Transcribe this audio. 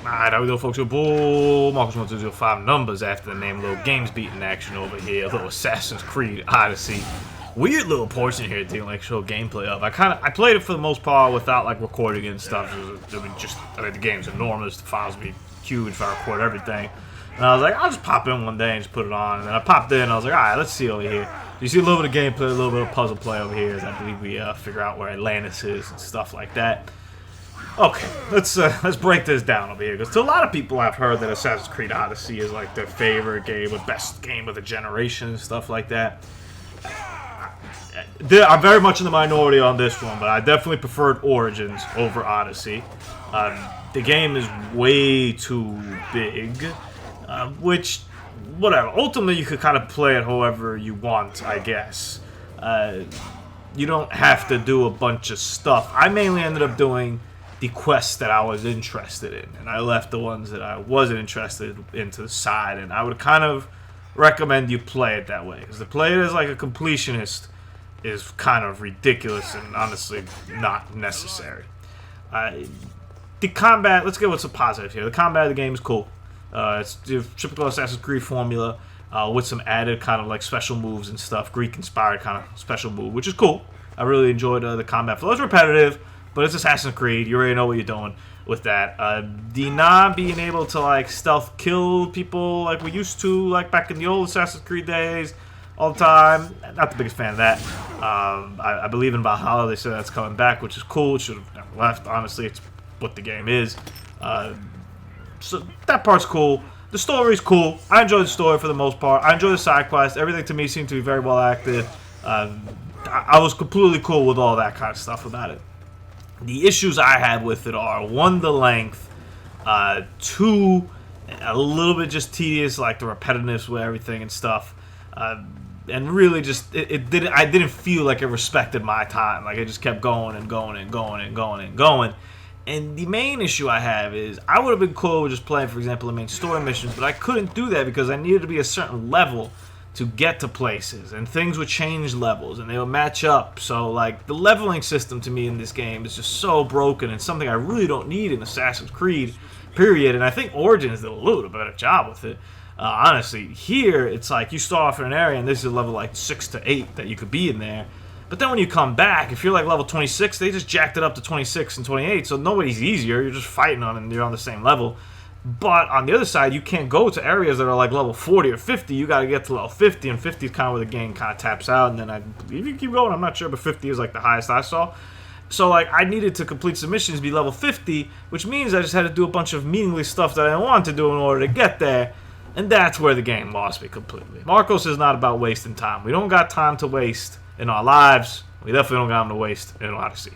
Alright, how we doing, folks? Your boy Marcus 1205 numbers after the name. Little games beating action over here. A little Assassin's Creed Odyssey. Weird little portion here to like show gameplay of. I played it for the most part without like recording it and stuff. I mean, the game's enormous. The files would be huge if I record everything. And I was like, I'll just pop in one day and just put it on. And then I popped in and I was like, alright, let's see over here. You see a little bit of gameplay, a little bit of puzzle play over here as I believe we figure out where Atlantis is and stuff like that. Okay, let's break this down over here, because to a lot of people I've heard that Assassin's Creed Odyssey is like their favorite game, the best game of the generation and stuff like that. I'm very much in the minority on this one, but I definitely preferred Origins over Odyssey. The game is way too big, which, whatever. Ultimately, you could kind of play it however you want, I guess. You don't have to do a bunch of stuff. I mainly ended up doing the quests that I was interested in, and I left the ones that I wasn't interested in to the side, and I would kind of recommend you play it that way, because to play it as like a completionist is kind of ridiculous and honestly not necessary. The combat, let's get what's a positive here. The combat of the game is cool. It's the typical Assassin's Creed formula with some added kind of like special moves and stuff, Greek-inspired kind of special move, which is cool. I really enjoyed the combat flow. It's repetitive, but it's Assassin's Creed. You already know what you're doing with that. The not being able to like stealth kill people like we used to, like back in the old Assassin's Creed days, all the time. Not the biggest fan of that. I believe in Valhalla. They said that's coming back, which is cool. It should have never left. Honestly, it's what the game is. So that part's cool. The story's cool. I enjoy the story for the most part. I enjoy the side quest. Everything to me seemed to be very well acted. I was completely cool with all that kind of stuff about it. The issues I had with it are, one, the length, two, a little bit just tedious, like the repetitiveness with everything and stuff, and really just I didn't feel like it respected my time. Like it just kept going and going and going and going and going. And the main issue I have is I would have been cool with just playing, for example, the main story missions, but I couldn't do that because I needed to be a certain level to get to places, and things would change levels and they would match up. So like the leveling system to me in this game is just so broken and something I really don't need in Assassin's Creed, period. And I think Origins did a little bit better job with it. Honestly, here it's like you start off in an area and this is level like 6 to 8 that you could be in there. But then when you come back, if you're like level 26, they just jacked it up to 26 and 28, so nobody's easier. You're just fighting on it and you're on the same level. But on the other side, you can't go to areas that are like level 40 or 50. You got to get to level 50, and 50 is kind of where the game kind of taps out. And then I believe you keep going. I'm not sure, but 50 is like the highest I saw. So like I needed to complete some missions, be level 50, which means I just had to do a bunch of meaningless stuff that I didn't want to do in order to get there. And that's where the game lost me completely. Marcos is not about wasting time. We don't got time to waste in our lives. We definitely don't got time to waste in Odyssey.